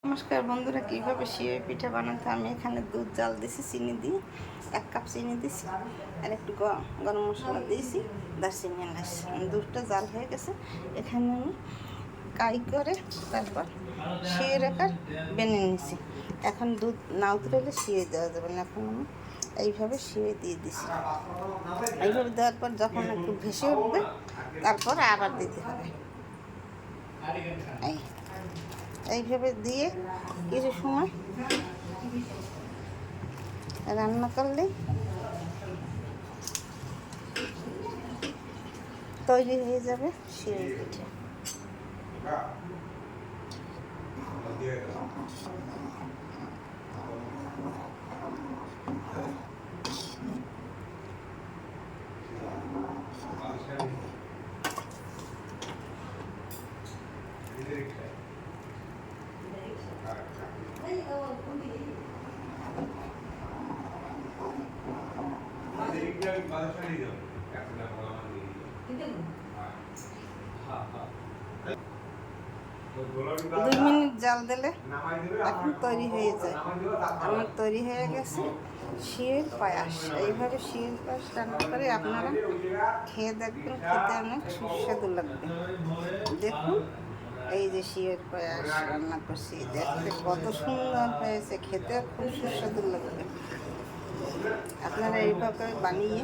নমস্কার বন্ধুরা, কীভাবে সিওই পিঠা বানাতে আমি এখানে দুধ জাল দিয়েছি, চিনি দিয়ে 1 কাপ চিনি দিয়েছি আর একটু গরম মশলা দিয়েছি, দারচিনি এলাচ। দুধটা জাল হয়ে গেছে। এখানে আমি কাই করে তারপর সিওই রাখার বেনে নিয়েছি। এখন দুধ না উতরালে সিওই দেওয়া যাবে না। এখন আমি এইভাবে সিওই দিয়ে দিছি। এইভাবে দেওয়ার পর যখন একটু ভেসে উঠবে তারপর আবার দিতে হবে। এইভাবে দিয়ে কিছু সময় রান্না করলে তৈরি হয়ে যাবে সিওই পিঠা। দুই মিনিট জাল দিলে এখন তৈরি হয়ে যায়। আমার তৈরি হয়ে গেছে সিওই পায়াস। এইভাবে সিওই পায়াস রান্না করে আপনারা খেয়ে দেখবেন, খেতে অনেক সুস্বাদু লাগবে। দেখুন, এই যে সিওই পায়াস রান্না করছি, দেখতে কত সুন্দর হয়েছে, খেতে খুব সুস্বাদু লাগবে। আপনারা এইভাবে বানিয়ে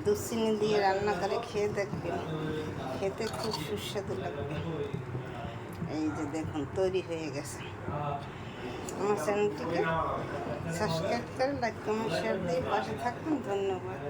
দুধ চিনি দিয়ে রান্না করে খেয়ে দেখবেন, খেতে খুব সুস্বাদু লাগবে। এই যে দেখুন, তৈরি হয়ে গেছে। আমার চ্যানেলটিকে সাবস্ক্রাইব করে লাইক কমেন্ট শেয়ার দিয়ে পাশে থাকুন। ধন্যবাদ।